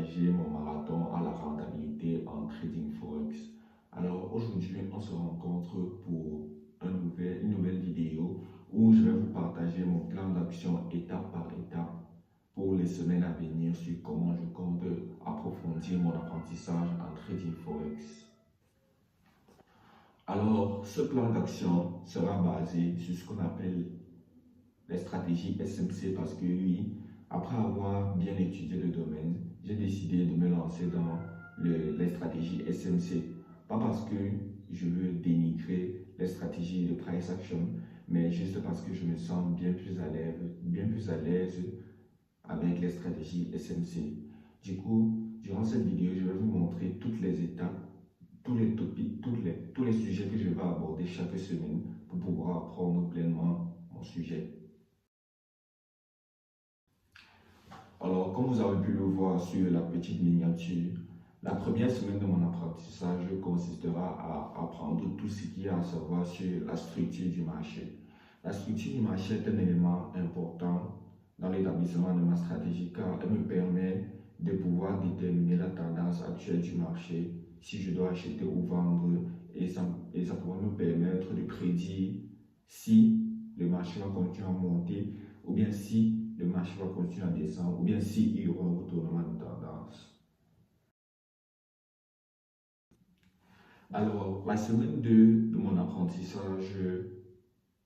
partager mon marathon à la rentabilité en trading Forex. Alors aujourd'hui, on se rencontre pour une nouvelle vidéo où je vais vous partager mon plan d'action étape par étape pour les semaines à venir sur comment je compte approfondir mon apprentissage en trading Forex. Alors, ce plan d'action sera basé sur ce qu'on appelle les stratégies SMC parce que oui, après avoir bien étudié le domaine, j'ai décidé de me lancer dans les stratégies SMC. Pas parce que je veux dénigrer les stratégies de price action, mais juste parce que je me sens bien plus à l'aise avec les stratégies SMC. Du coup, durant cette vidéo, je vais vous montrer toutes les étapes, tous les topics, tous les sujets que je vais aborder chaque semaine pour pouvoir apprendre pleinement mon sujet. Alors, comme vous avez pu le voir sur la petite miniature, la première semaine de mon apprentissage consistera à apprendre tout ce qu'il y a à savoir sur la structure du marché. La structure du marché est un élément important dans l'établissement de ma stratégie car elle me permet de pouvoir déterminer la tendance actuelle du marché, si je dois acheter ou vendre, et ça pourra me permettre de prédire si le marché va continuer à monter ou bien si le marché va continuer à descendre ou bien s'il y aura un retournement de tendance. Alors, la semaine 2 de mon apprentissage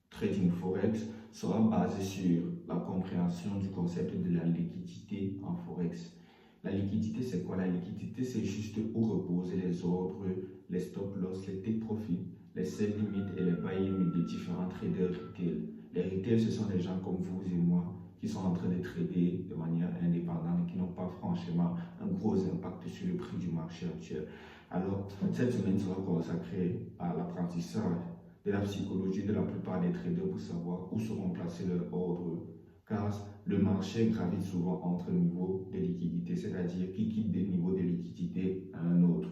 Trading Forex sera basée sur la compréhension du concept de la liquidité en Forex. La liquidité, c'est quoi? La liquidité, c'est juste où reposer les ordres, les stop loss, les take profit, les sell limit et les buy limit des différents traders retail. Les retail, ce sont des gens comme vous et moi qui sont en train de trader de manière indépendante et qui n'ont pas franchement un gros impact sur le prix du marché actuel. Alors, cette semaine sera consacrée à l'apprentissage de la psychologie de la plupart des traders pour savoir où seront placés leurs ordres, car le marché gravite souvent entre niveaux de liquidité, c'est-à-dire qui quitte des niveaux de liquidité à un autre.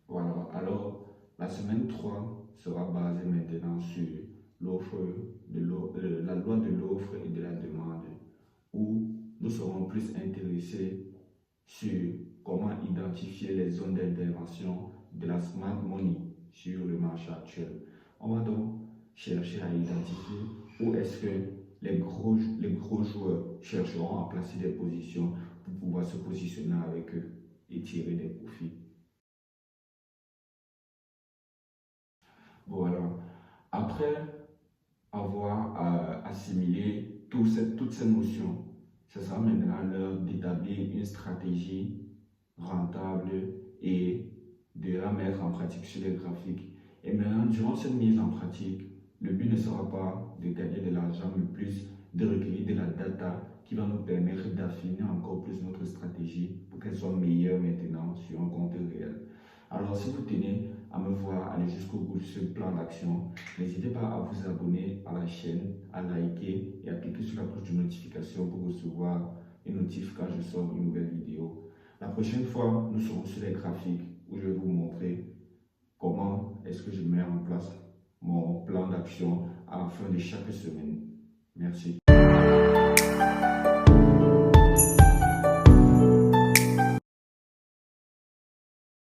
Voilà, alors la semaine 3 sera basée maintenant sur la loi de l'offre et de la demande, où nous serons plus intéressés sur comment identifier les zones d'intervention de la smart money sur le marché actuel. On va donc chercher à identifier où est-ce que les gros joueurs chercheront à placer des positions pour pouvoir se positionner avec eux et tirer des profits. Voilà. Après avoir assimilé toutes ces notions, ce sera maintenant l'heure d'établir une stratégie rentable et de la mettre en pratique sur les graphiques. Et maintenant, durant cette mise en pratique, le but ne sera pas de gagner de l'argent, mais plus de recueillir de la data qui va nous permettre d'affiner encore plus notre stratégie pour qu'elle soit meilleure maintenant sur un compte réel. Alors, si vous tenez à me voir aller jusqu'au bout de ce plan d'action, n'hésitez pas à vous abonner à la chaîne, à liker et à cliquer sur la cloche de notification pour recevoir une notif quand je sors une nouvelle vidéo. La prochaine fois, nous serons sur les graphiques où je vais vous montrer comment est-ce que je mets en place mon plan d'action à la fin de chaque semaine. Merci.